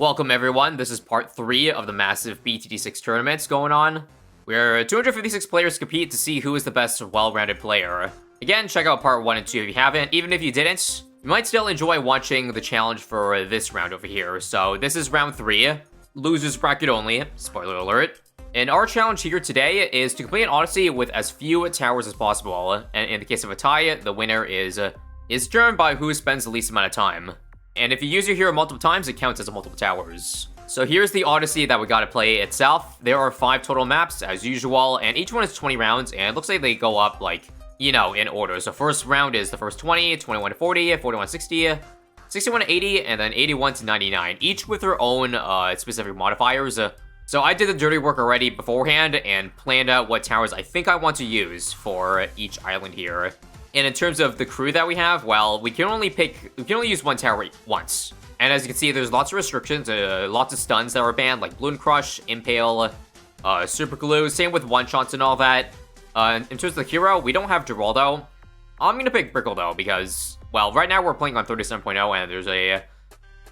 Welcome everyone, this is part 3 of the massive BTD6 tournaments going on, where 256 players compete to see who is the best well-rounded player. Again, check out part 1 and 2 if you haven't. Even if you didn't, you might still enjoy watching the challenge for this round over here. So this is round 3, losers bracket only, spoiler alert. And our challenge here today is to complete an Odyssey with as few towers as possible. And in the case of a tie, the winner is determined by who spends the least amount of time. And if you use your hero multiple times, it counts as multiple towers. So here's the Odyssey that we gotta play itself. There are 5 total maps, as usual, and each one is 20 rounds, and it looks like they go up, like, you know, in order. So first round is the first 20, 21 to 40, 41 to 60, 61 to 80, and then 81 to 99, each with their own specific modifiers. So I did the dirty work already beforehand and planned out what towers I think I want to use for each island here. And in terms of the crew that we have, well, we can only use one tower once. And as you can see, there's lots of restrictions, lots of stuns that are banned, like Balloon Crush, Impale, Super Glue, same with one-shots and all that. In terms of the hero, we don't have Geraldo. I'm gonna pick Brickle though, because, well, right now we're playing on 37.0, and there's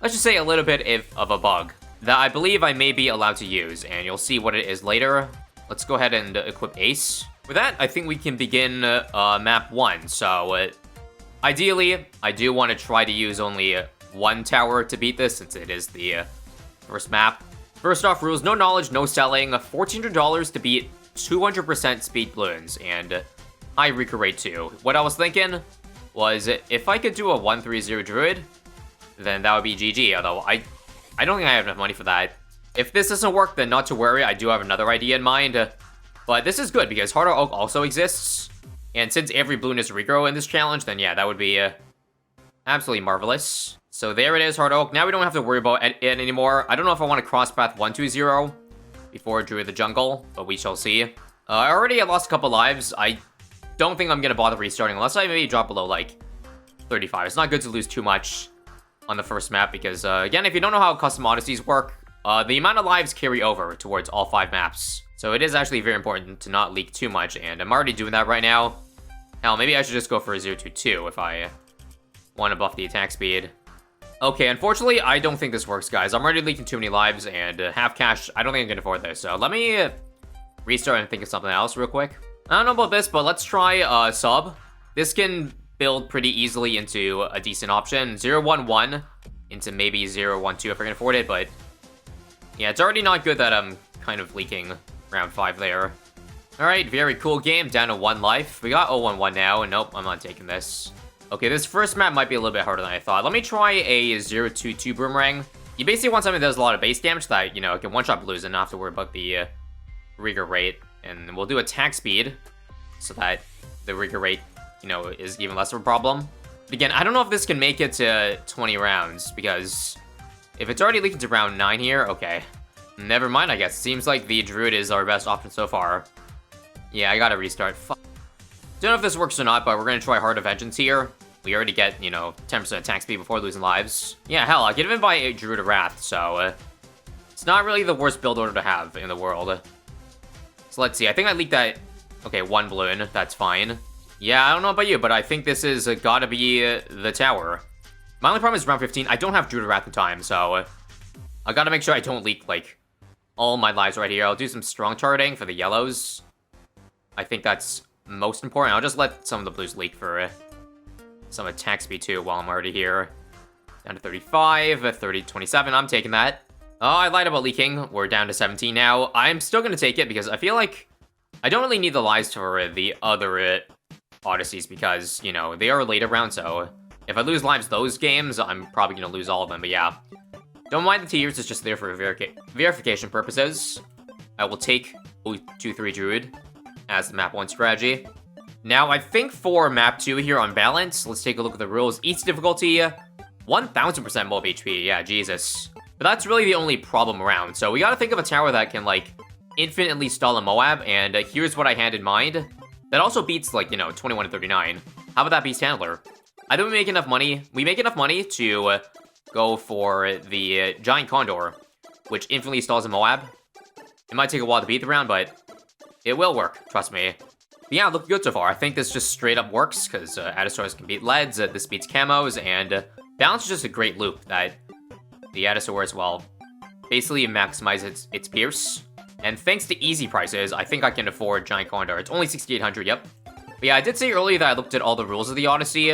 let's just say a little bit of a bug that I believe I may be allowed to use, and you'll see what it is later. Let's go ahead and equip Ace. With that, I think we can begin map 1. So, ideally, I do want to try to use only one tower to beat this, since it is the first map. First off, rules: no knowledge, no selling, $1,400 to beat 200% speed balloons, and high recur rate too. What I was thinking was, if I could do a 130 druid, then that would be GG, although I don't think I have enough money for that. If this doesn't work, then not to worry, I do have another idea in mind. But this is good, because Harder Oak also exists, and since every balloon is regrow in this challenge, then yeah, that would be absolutely marvelous. So there it is, Hard Oak. Now we don't have to worry about it anymore. I don't know if I want to cross path 120 before Druid the Jungle, but we shall see. I already lost a couple lives. I don't think I'm going to bother restarting, unless I maybe drop below, like, 35. It's not good to lose too much on the first map, because, again, if you don't know how custom Odysseys work, the amount of lives carry over towards all 5 maps. So it is actually very important to not leak too much, and I'm already doing that right now. Hell, maybe I should just go for a 022 if I want to buff the attack speed. Okay, unfortunately, I don't think this works, guys. I'm already leaking too many lives, and half cash, I don't think I can afford this. So let me restart and think of something else real quick. I don't know about this, but let's try sub. This can build pretty easily into a decent option. 011 into maybe 012 if I can afford it, but yeah, it's already not good that I'm kind of leaking round 5 there. Alright, very cool game, down to 1 life. We got 011 now, and nope, I'm not taking this. Okay, this first map might be a little bit harder than I thought. Let me try a 022 Boomerang. You basically want something that does a lot of base damage that, you know, can one-shot blues and not have to worry about the rigor rate. And we'll do attack speed, so that the rigor rate, you know, is even less of a problem. But again, I don't know if this can make it to 20 rounds, because if it's already leaking to round 9 here, okay. Never mind, I guess. Seems like the Druid is our best option so far. Yeah, I gotta restart. Don't know if this works or not, but we're gonna try Heart of Vengeance here. We already get, you know, 10% attack speed before losing lives. Yeah, hell, I get him by a Druid of Wrath, so it's not really the worst build order to have in the world. So let's see, I think I leaked that. Okay, 1 balloon, that's fine. Yeah, I don't know about you, but I think this is gotta be the tower. My only problem is round 15, I don't have Druid of Wrath in time, so I gotta make sure I don't leak, like, all my lives right here. I'll do some strong charting for the yellows. I think that's most important. I'll just let some of the blues leak for some attack speed too while I'm already here. Down to 35, 30, 27. I'm taking that. Oh, I lied about leaking. We're down to 17 now. I'm still gonna take it because I feel like I don't really need the lives for the other Odysseys because, you know, they are later round, so if I lose lives those games, I'm probably gonna lose all of them, but yeah. Don't mind the tiers, it's just there for verification purposes. I will take 023 Druid as the map 1 strategy. Now, I think for map 2 here on balance, let's take a look at the rules. Each difficulty, 1000% mob HP, yeah, Jesus. But that's really the only problem around, so we gotta think of a tower that can, like, infinitely stall a Moab, and here's what I had in mind. That also beats, like, you know, 21 to 39. How about that Beast Handler? I think we make enough money. We make enough money to go for the Giant Condor, which infinitely stalls a Moab. It might take a while to beat the round, but it will work, trust me. But yeah, looking good so far. I think this just straight up works, because Adasaurs can beat Leads, this beats Camos, and Balance is just a great loop that the Adasaurs, well, basically maximize its pierce. And thanks to easy prices, I think I can afford Giant Condor. It's only 6,800, yep. But yeah, I did say earlier that I looked at all the rules of the Odyssey,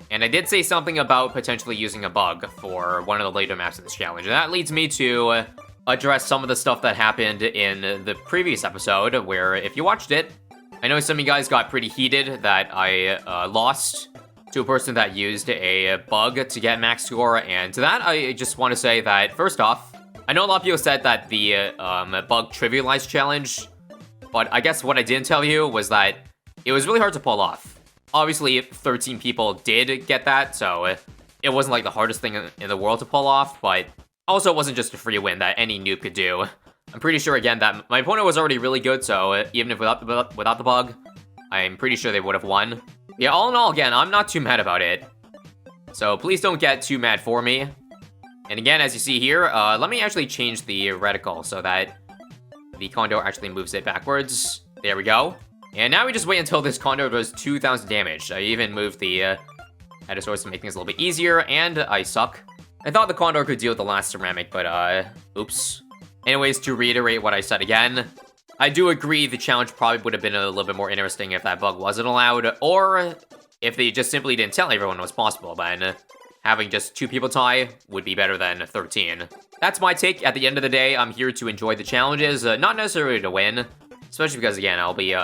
and I did say something about potentially using a bug for one of the later maps of this challenge. And that leads me to address some of the stuff that happened in the previous episode, where if you watched it, I know some of you guys got pretty heated that I lost to a person that used a bug to get max score, and to that, I just want to say that, first off, I know a lot of people said that the bug trivialized challenge, but I guess what I didn't tell you was that it was really hard to pull off. Obviously, 13 people did get that, so it wasn't like the hardest thing in the world to pull off, but also it wasn't just a free win that any noob could do. I'm pretty sure, again, that my opponent was already really good, so even if without the bug, I'm pretty sure they would have won. Yeah, all in all, again, I'm not too mad about it. So please don't get too mad for me. And again, as you see here, let me actually change the reticle so that the Condor actually moves it backwards. There we go. And now we just wait until this Condor does 2,000 damage. I even moved the Hedosaurus to make things a little bit easier, and I suck. I thought the Condor could deal with the last ceramic, but oops. Anyways, to reiterate what I said again, I do agree the challenge probably would have been a little bit more interesting if that bug wasn't allowed, or if they just simply didn't tell everyone it was possible, then having just 2 people tie would be better than 13. That's my take. At the end of the day, I'm here to enjoy the challenges, not necessarily to win, especially because, again, I'll be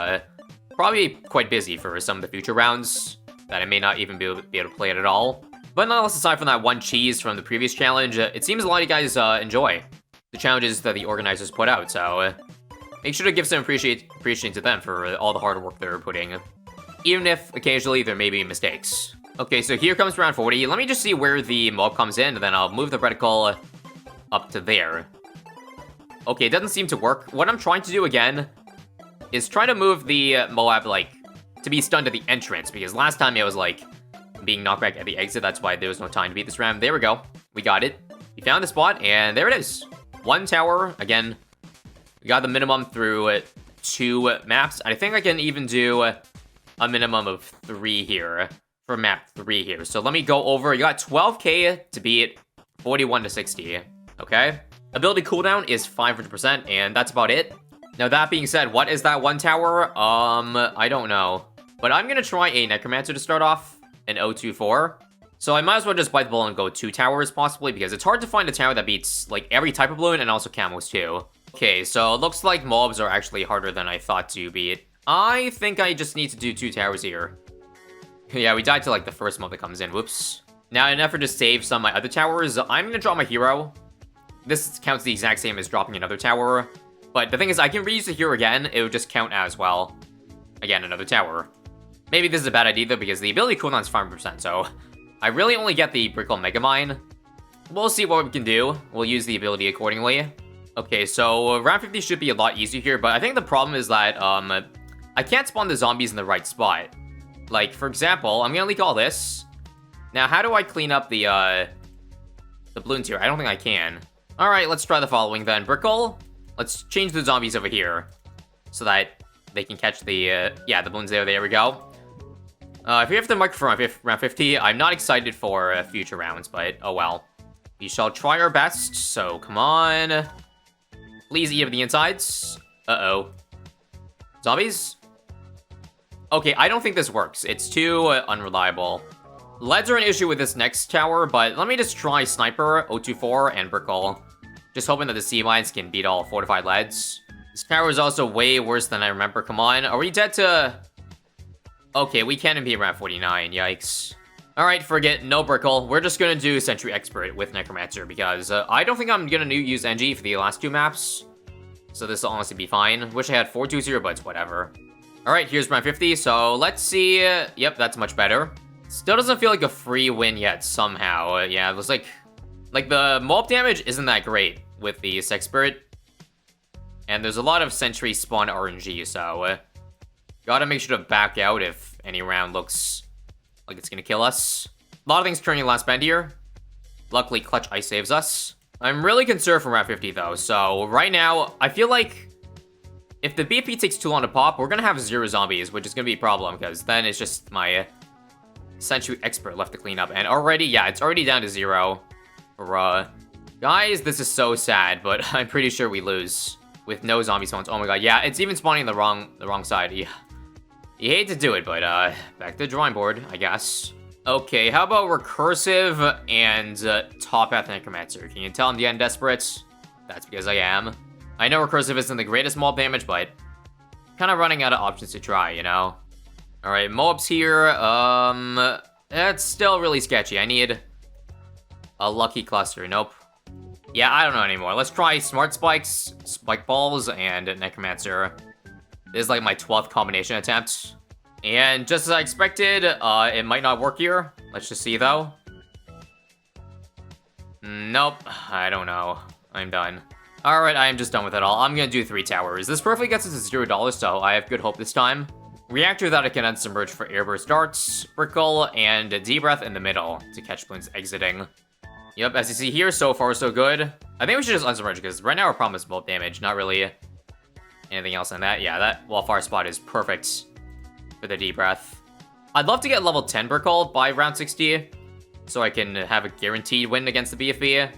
probably quite busy for some of the future rounds that I may not even be able to play it at all. But nonetheless, aside from that one cheese from the previous challenge, it seems a lot of you guys enjoy the challenges that the organizers put out, so make sure to give some appreciation to them for all the hard work they're putting, even if occasionally there may be mistakes. Okay, so here comes round 40. Let me just see where the mob comes in, and then I'll move the reticle up to there. Okay, it doesn't seem to work. What I'm trying to do again is try to move the Moab, like, to be stunned at the entrance, because last time it was, like, being knocked back at the exit. That's why there was no time to beat this round. There we go. We got it. We found the spot, and there it is. 1 tower. Again, we got the minimum through 2 maps. I think I can even do a minimum of 3 here for map 3 here. So let me go over. You got 12k to beat 41 to 60. Okay. Ability cooldown is 500%, and that's about it. Now, that being said, what is that 1 tower? I don't know. But I'm gonna try a Necromancer to start off, an 024. So I might as well just bite the bullet and go 2 towers, possibly, because it's hard to find a tower that beats, like, every type of balloon and also camos, too. Okay, so it looks like mobs are actually harder than I thought to beat. I think I just need to do 2 towers here. Yeah, we died to, like, the first mob that comes in. Whoops. Now, in an effort to save some of my other towers, I'm gonna draw my hero. This counts the exact same as dropping another tower. But the thing is, I can reuse the hero again. It would just count as, well, again, another tower. Maybe this is a bad idea, though, because the ability cooldown is 5%, so I really only get the Brickle Megamine. We'll see what we can do. We'll use the ability accordingly. Okay, so round 50 should be a lot easier here, but I think the problem is that I can't spawn the zombies in the right spot. Like, for example, I'm gonna leak all this. Now, how do I clean up the balloons here? I don't think I can. All right, let's try the following then. Brickle, let's change the zombies over here so that they can catch the, yeah, the balloons there. There we go. If we have the microphone on round 50, I'm not excited for future rounds, but oh well. We shall try our best, so come on. Please eat up the insides. Uh-oh. Zombies? Okay, I don't think this works. It's too unreliable. Leads are an issue with this next tower, but let me just try Sniper, 024, and Brickle. Just hoping that the sea mines can beat all fortified leads. This tower is also way worse than I remember. Come on, are we dead to... Okay, we can't be around 49, yikes. Alright, forget, no Brickle. We're just gonna do Sentry Expert with Necromancer, because I don't think I'm gonna use NG for the last 2 maps. So this will honestly be fine. Wish I had 420, but it's whatever. Alright, here's round 50, so let's see. Yep, that's much better. Still doesn't feel like a free win yet, somehow. Yeah, it was like the mob damage isn't that great with the Expert. And there's a lot of Sentry spawn RNG, so gotta make sure to back out if any round looks like it's gonna kill us. A lot of things turning last bend here. Luckily, Clutch Ice saves us. I'm really concerned for round 50 though, so right now, I feel like if the BP takes too long to pop, we're gonna have 0 zombies, which is gonna be a problem, because then it's just my Sentry Expert left to clean up. And already, yeah, it's already down to 0 for Guys, this is so sad, but I'm pretty sure we lose. With no zombie spawns. Oh my god, yeah, it's even spawning the wrong side. Yeah. You hate to do it, but back to the drawing board, I guess. Okay, how about recursive and top path necromancer? Can you tell I'm the end desperate? That's because I am. I know recursive isn't the greatest mob damage, but kind of running out of options to try, you know? Alright, mobs here. That's still really sketchy. I need a lucky cluster. Nope. Yeah, I don't know anymore. Let's try smart spikes, spike balls, and necromancer. This is like my 12th combination attempt. And just as I expected, it might not work here. Let's just see, though. Nope. I don't know. I'm done. Alright, I am just done with it all. I'm gonna do 3 towers. This perfectly gets us to $0, so I have good hope this time. Reactor that I can unsubmerge for airburst darts, Brickle, and deep breath in the middle to catch Bloons exiting. Yep, as you see here, so far so good. I think we should just unsubmerge, because right now our problem is bolt damage, not really anything else on that. Yeah, that wildfire spot is perfect for the deep breath. I'd love to get level 10 Brickle by round 60, so I can have a guaranteed win against the BFB.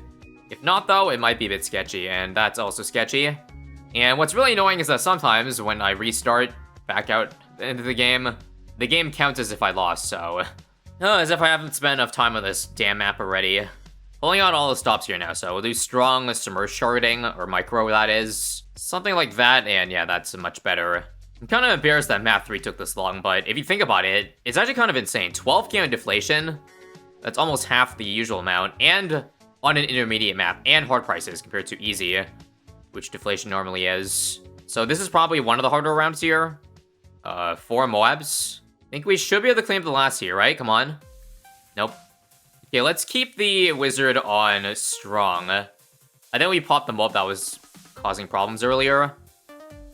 If not, though, it might be a bit sketchy, and that's also sketchy. And what's really annoying is that sometimes when I restart back out into the game counts as if I lost, so as if I haven't spent enough time on this damn map already. Pulling out all the stops here now, so we'll do strong submerged sharding, or micro, that is. Something like that, and yeah, that's much better. I'm kind of embarrassed that map 3 took this long, but if you think about it, it's actually kind of insane. 12k on deflation, that's almost half the usual amount, and on an intermediate map, and hard prices compared to easy, which deflation normally is. So this is probably one of the harder rounds here. 4 Moabs. I think we should be able to claim the last here, right? Come on. Nope. Okay, let's keep the wizard on strong. I think we popped the mob that was causing problems earlier.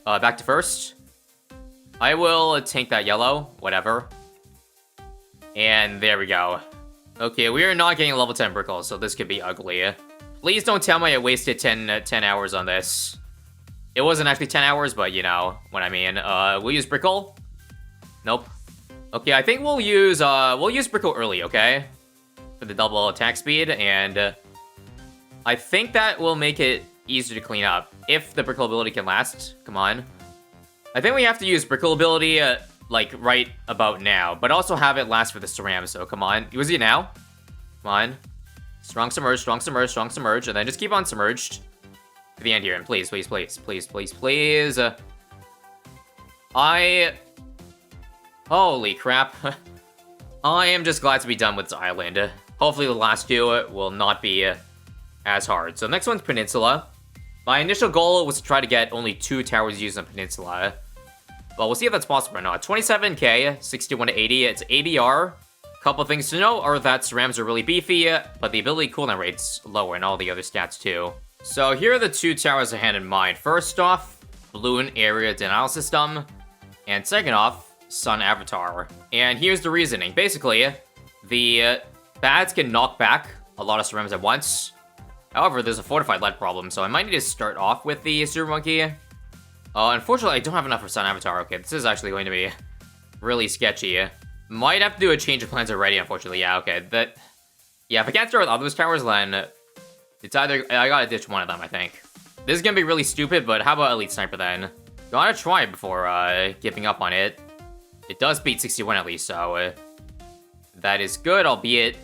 Back to first. I will tank that yellow, whatever. And there we go. Okay, we are not getting a level 10 Brickle, so this could be ugly. Please don't tell me I wasted 10 hours on this. It wasn't actually 10 hours, but you know what I mean. We'll use Brickle. Nope. Okay, I think we'll use Brickle early, okay? For the double attack speed, and I think that will make it easier to clean up. If the Brickle ability can last. Come on. I think we have to use Brickle ability, like, right about now, but also have it last for the Ceram, so come on. Was it now? Come on. Strong submerge, strong submerge, strong submerge, and then just keep on submerged to the end here, and please, please, please, please, please, please. Holy crap. I am just glad to be done with this island. Hopefully the last 2 will not be as hard. So the next one's Peninsula. My initial goal was to try to get only 2 towers used on Peninsula. Well, we'll see if that's possible or not. 27k, 61 to 80, it's ABR. Couple things to note are that Cerams are really beefy, but the ability cooldown rate's lower and all the other stats too. So here are the 2 towers I had in mind. First off, Bloon Area Denial System, and second off, Sun Avatar. And here's the reasoning. Basically, the Bads can knock back a lot of Cerams at once. However, there's a fortified lead problem, so I might need to start off with the Super Monkey. Unfortunately, I don't have enough for Sun Avatar. Okay, this is actually going to be really sketchy. Might have to do a change of plans already, unfortunately. Yeah, okay. Yeah, if I can't start with all those towers, then it's either... I gotta ditch one of them, I think. This is gonna be really stupid, but how about Elite Sniper then? Gotta try it before giving up on it. It does beat 61 at least, so that is good, albeit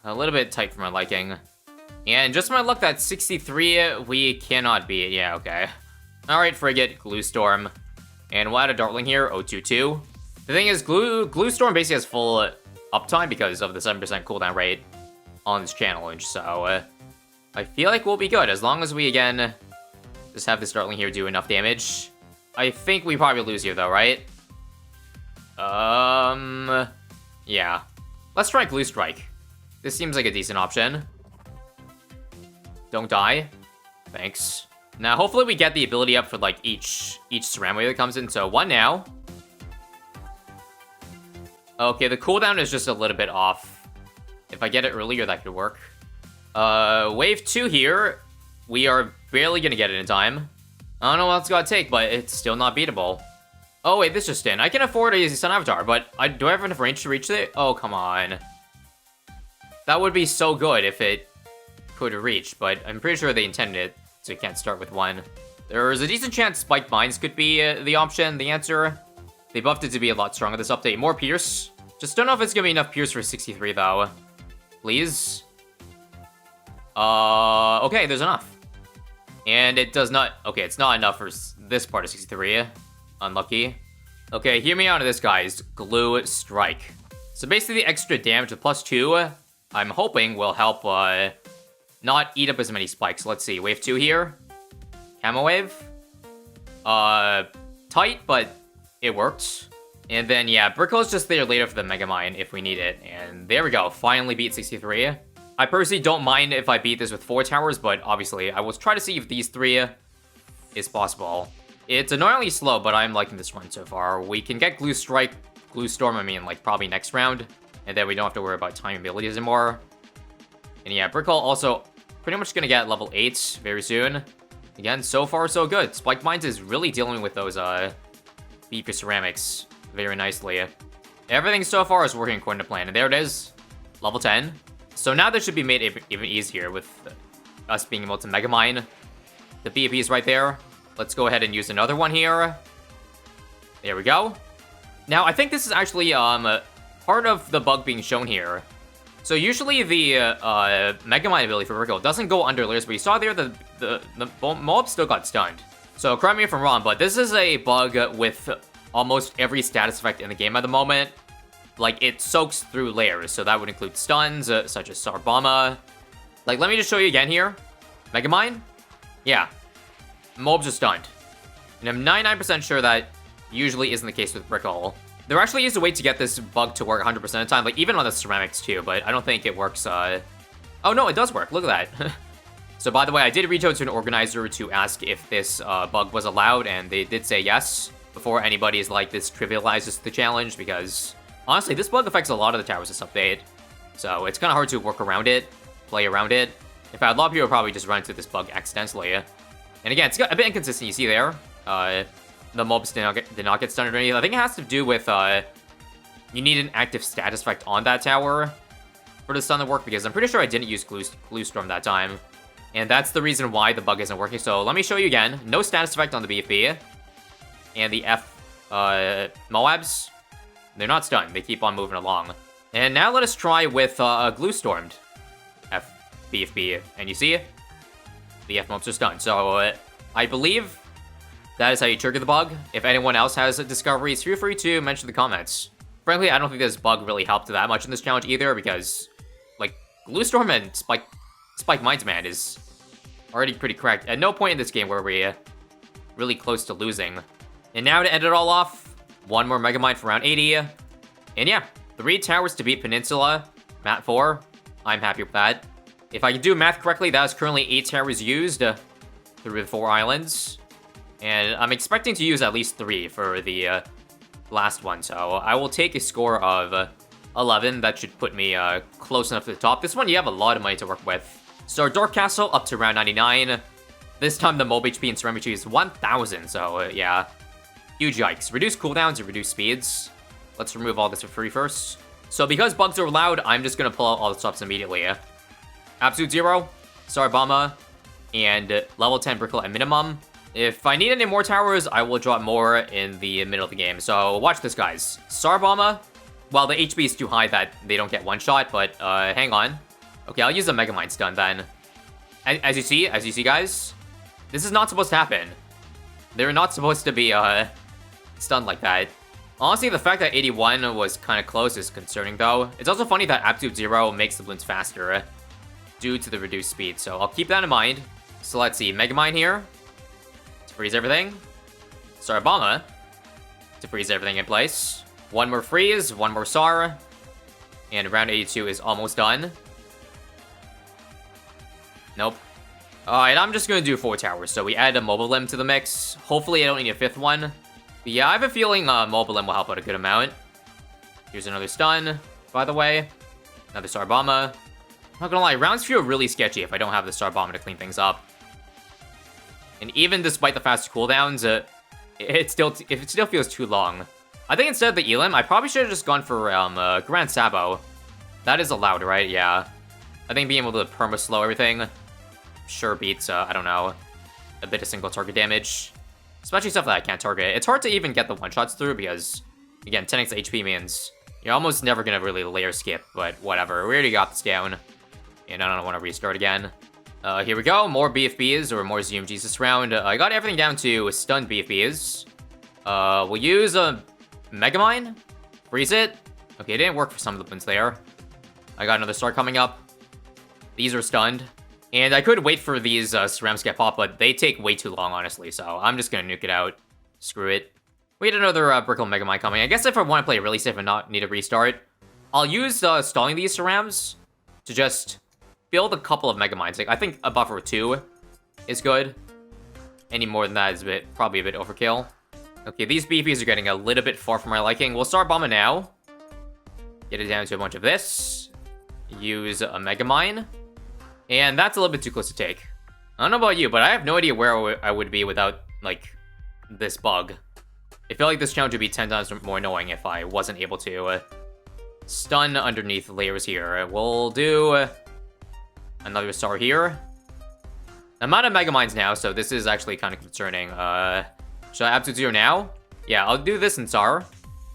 a little bit tight for my liking. And just my luck that 63 we cannot beat. Yeah, okay. Alright, Frigate, Glue Storm. And we'll add a Dartling here, 022. The thing is, Glue Storm basically has full uptime because of the 7% cooldown rate on this challenge, so I feel like we'll be good as long as we, again, just have this Dartling here do enough damage. I think we probably lose here, though, right? Yeah. Let's try Glue Strike. This seems like a decent option. Don't die. Thanks. Now, hopefully we get the ability up for, like, each Ceram wave that comes in. So, 1 now. Okay, the cooldown is just a little bit off. If I get it earlier, that could work. Wave 2 here. We are barely gonna get it in time. I don't know what it's gonna take, but it's still not beatable. Oh, wait, this just in. I can afford to use the Sun Avatar, but do I have enough range to reach it? Oh, come on. That would be so good if it could reach, but I'm pretty sure they intended it, so you can't start with 1. There's a decent chance Spiked Mines could be the option, the answer. They buffed it to be a lot stronger this update. More Pierce. Just don't know if it's gonna be enough Pierce for 63, though. Please? Okay, there's enough. And it does not... Okay, it's not enough for this part of 63. Unlucky. Okay, hear me out on this, guys. Glue Strike. So basically the extra damage with +2, I'm hoping will help not eat up as many spikes. Let's see, wave 2 here. Camo wave. Tight, but it worked. And then, yeah, Brickle's just there later for the Mega Mine if we need it. And there we go, finally beat 63. I personally don't mind if I beat this with 4 towers, but obviously I will try to see if these 3 is possible. It's annoyingly slow, but I'm liking this run so far. We can get Glue Strike, Glue Storm, I mean, like, probably next round. And then we don't have to worry about time abilities anymore. And yeah, Brickle also pretty much gonna get level 8 very soon. Again, so far so good. Spike Mines is really dealing with those beefy ceramics very nicely. Everything so far is working according to plan. And there it is, level 10. So now this should be made even easier with us being able to Mega Mine. The BFB is right there. Let's go ahead and use another one here. There we go. Now, I think this is actually part of the bug being shown here. So usually the Mega Mine ability for Brickle doesn't go under layers, but you saw there the mob still got stunned. So correct me if I'm wrong, but this is a bug with almost every status effect in the game at the moment. Like, it soaks through layers, so that would include stuns, such as Sarbama. Like, let me just show you again here. Mega Mine? Yeah. Mobs are stunned. And I'm 99% sure that usually isn't the case with Brickle. There actually is a way to get this bug to work 100% of the time, like, even on the ceramics too, but I don't think it works, Oh, no, it does work. Look at that. So, by the way, I did reach out to an organizer to ask if this bug was allowed, and they did say yes, before anybody's like, this trivializes the challenge, because... honestly, this bug affects a lot of the towers this update, so it's kind of hard to work around it, play around it. In fact, a lot of people probably just run into this bug accidentally. And again, it's got a bit inconsistent, you see there. The mobs did not get stunned or anything. I think it has to do with, you need an active status effect on that tower for the stun to work, because I'm pretty sure I didn't use Glue Storm that time. And that's the reason why the bug isn't working. So let me show you again. No status effect on the BFB. And the Moabs. They're not stunned. They keep on moving along. And now let us try with Glue Stormed BFB. And you see, the F-mobs are stunned. So I believe that is how you trigger the bug. If anyone else has discoveries, feel free to mention in the comments. Frankly, I don't think this bug really helped that much in this challenge either, because, like, Glue Storm and Spike Mines, man, is already pretty cracked. At no point in this game were we really close to losing. And now to end it all off, one more Mega Mine for round 80. And yeah, 3 towers to beat Peninsula. Mat 4. I'm happy with that. If I can do math correctly, that is currently 8 towers used through the 4 islands. And I'm expecting to use at least 3 for the last one. So I will take a score of 11. That should put me close enough to the top. This one, you have a lot of money to work with. So Dark Castle up to round 99. This time the mob HP and ceramic is 1,000. So yeah. Huge yikes. Reduce cooldowns and reduce speeds. Let's remove all this for free first. So because bugs are allowed, I'm just going to pull out all the stops immediately. Absolute Zero, Sarbama, and level 10 Brickle at minimum. If I need any more towers, I will drop more in the middle of the game. So watch this, guys. Sarbama, well, the HP is too high that they don't get one shot, but hang on. Okay, I'll use a Mega Mine stun then. As you see, guys, this is not supposed to happen. They're not supposed to be stunned like that. Honestly, the fact that 81 was kind of close is concerning, though. It's also funny that Absolute Zero makes the balloons faster due to the reduced speed, so I'll keep that in mind. So let's see, Mega Mine here to freeze everything. Sarbama to freeze everything in place. One more freeze, one more Sar, and round 82 is almost done. Nope. Alright, I'm just gonna do 4 towers, so we add a Mobile Limb to the mix. Hopefully I don't need a 5th one. But yeah, I have a feeling Mobile Limb will help out a good amount. Here's another stun, by the way. Another Sarbama. Not gonna lie, rounds feel really sketchy if I don't have the Sarbama to clean things up. And even despite the fast cooldowns, it still feels too long. I think instead of the Elim, I probably should have just gone for Grand Sabo. That is allowed, right? Yeah. I think being able to perma-slow everything sure beats, I don't know, a bit of single target damage. Especially stuff that I can't target. It's hard to even get the one-shots through because, again, 10x HP means you're almost never gonna really layer skip, but whatever. We already got this down, and I don't want to restart again. Here we go, more BFBs, or more ZMGs this round. I got everything down to stunned BFBs. We'll use a Megamind, freeze it. Okay, it didn't work for some of the ones there. I got another star coming up. These are stunned. And I could wait for these ceramics to get popped, but they take way too long, honestly, so I'm just gonna nuke it out. Screw it. We had another Brickle Megamind coming. I guess if I want to play really safe and not need a restart, I'll use stalling these cerams to just build a couple of Megaminds. Like, I think a buffer of 2 is good. Any more than that is probably a bit overkill. Okay, these BPs are getting a little bit far from my liking. We'll start Bomba now. Get it down to a bunch of this. Use a Megamind. And that's a little bit too close to take. I don't know about you, but I have no idea where I would be without, like, this bug. I feel like this challenge would be 10 times more annoying if I wasn't able to stun underneath layers here. We'll do another star here. I'm out of Megaminds now, so this is actually kind of concerning. Should I absolute 0 now? Yeah, I'll do this in star.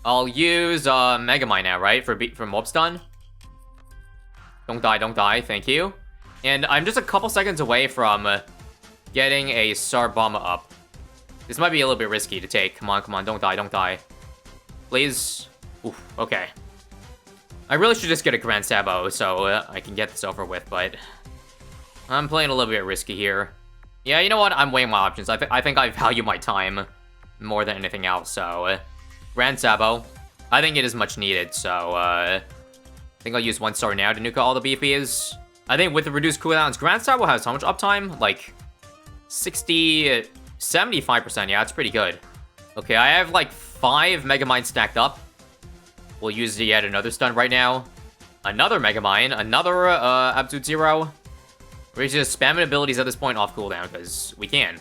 I'll use Megamind now, right? For mob stun. Don't die, thank you. And I'm just a couple seconds away from getting a Star Bomba up. This might be a little bit risky to take. Come on, don't die. Please. Oof, okay. I really should just get a Grand Sabo so I can get this over with, but I'm playing a little bit risky here. Yeah, you know what? I'm weighing my options. I think I value my time more than anything else, so Grand Sabo. I think it is much needed, so I think I'll use 1 star now to nuke all the BFBs. I think with the reduced cooldowns, Grand Sabo has how much uptime? Like 60, 75%. Yeah, that's pretty good. Okay, I have like 5 Megamind stacked up. We'll use yet another stun right now. Another Megamind, another Absolute 0. We're just spamming abilities at this point off cooldown because we can.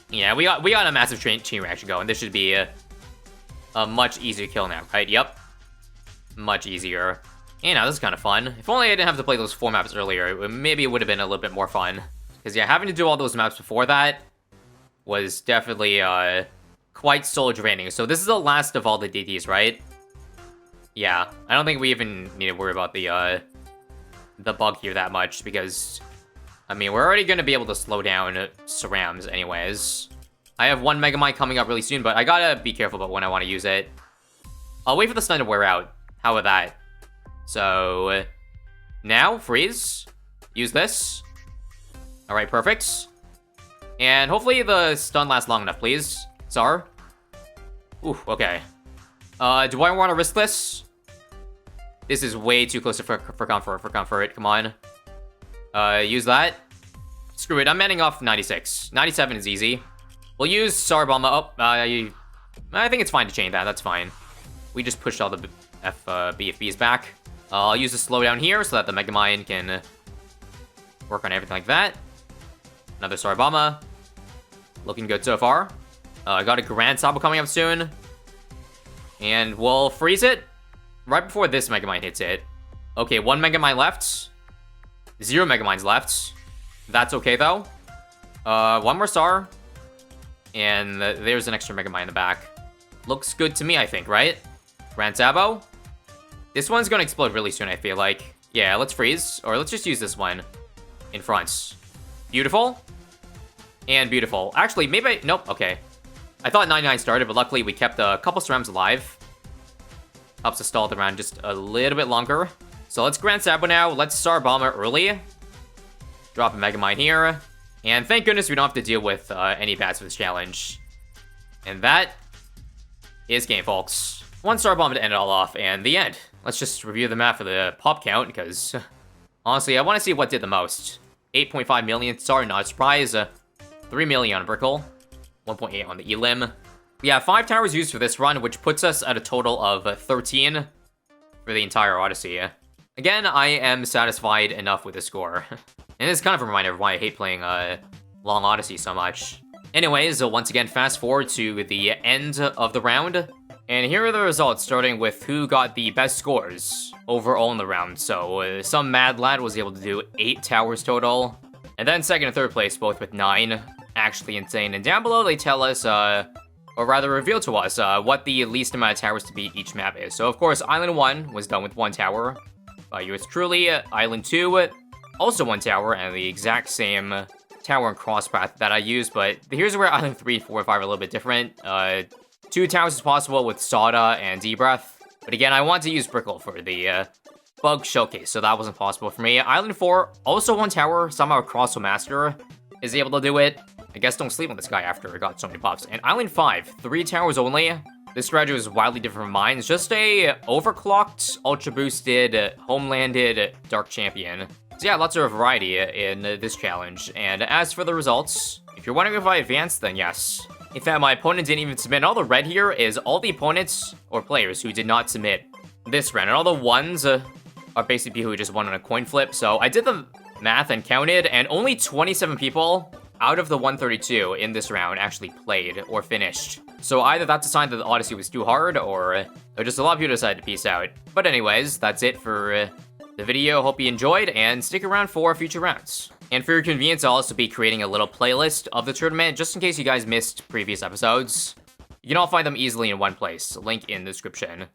Yeah, we got a massive chain reaction going. This should be a much easier kill now, right? Yep. Much easier. You know, this is kind of fun. If only I didn't have to play those 4 maps earlier, maybe it would have been a little bit more fun. Because, yeah, having to do all those maps before that was definitely quite soul draining. So this is the last of all the DDs, right? Yeah, I don't think we even need to worry about the bug here that much, because, I mean, we're already going to be able to slow down cerams anyways. I have 1 Megamind coming up really soon, but I gotta be careful about when I want to use it. I'll wait for the stun to wear out. How about that? So, now, freeze. Use this. Alright, perfect. And hopefully the stun lasts long enough, please. Tsar. Ooh, okay. Do I want to risk this? This is way too close for comfort. Come on. Use that. Screw it, I'm manning off 96. 97 is easy. We'll use Tsar Bomba. Oh, I think it's fine to chain that, that's fine. We just pushed all the BFBs back. I'll use the slowdown here so that the Megamind can work on everything like that. Another Star Bomba. Looking good so far. I got a Grand Sabo coming up soon. And we'll freeze it right before this Megamind hits it. Okay, 1 Megamind left. 0 Megaminds left. That's okay, though. 1 more star. And there's an extra Megamind in the back. Looks good to me, I think, right? Grand Sabo. This one's gonna explode really soon, I feel like. Yeah, let's freeze. Or let's just use this one in front. Beautiful. And beautiful. Actually, maybe... Nope, okay. I thought 99 started, but luckily we kept a couple cerams alive. Helps us stall the round just a little bit longer. So let's Grand Sabo now. Let's Star Bomber early. Drop a Megamind here. And thank goodness we don't have to deal with any bats for this challenge. And that is game, folks. 1 Star Bomb to end it all off, and the end. Let's just review the map for the pop count, because honestly, I want to see what did the most. 8.5 million star, not a surprise. 3 million on Brickle. 1.8 on the Elim. Yeah, 5 towers used for this run, which puts us at a total of 13 for the entire Odyssey. Again, I am satisfied enough with the score. And it's kind of a reminder of why I hate playing Long Odyssey so much. Anyways, once again, fast forward to the end of the round. And here are the results, starting with who got the best scores overall in the round. So, some mad lad was able to do 8 towers total. And then second and third place, both with 9. Actually insane. And down below, they tell us, or rather reveal to us, what the least amount of towers to beat each map is. So, of course, Island 1 was done with 1 tower. Yours truly, Island 2, also 1 tower, and the exact same tower and cross path that I used. But here's where Island 3, 4, and 5 are a little bit different. 2 towers is possible with Sada and D-Breath. But again, I want to use Brickle for the bug showcase, so that wasn't possible for me. Island 4, also 1 tower, somehow Crossbow Master is able to do it. I guess don't sleep on this guy after it got so many buffs. And Island 5, 3 towers only. This strategy was wildly different from mine. It's just a overclocked, ultra boosted, homelanded Dark Champion. So yeah, lots of variety in this challenge. And as for the results, if you're wondering if I advanced, then yes. In fact, my opponent didn't even submit. And all the red here is all the opponents or players who did not submit this round. And all the ones are basically people who just won on a coin flip. So I did the math and counted, and only 27 people out of the 132 in this round actually played or finished. So either that's a sign that the Odyssey was too hard, or just a lot of people decided to peace out. But anyways, that's it for the video. Hope you enjoyed, and stick around for future rounds. And for your convenience, I'll also be creating a little playlist of the tournament, just in case you guys missed previous episodes. You can all find them easily in one place, link in the description.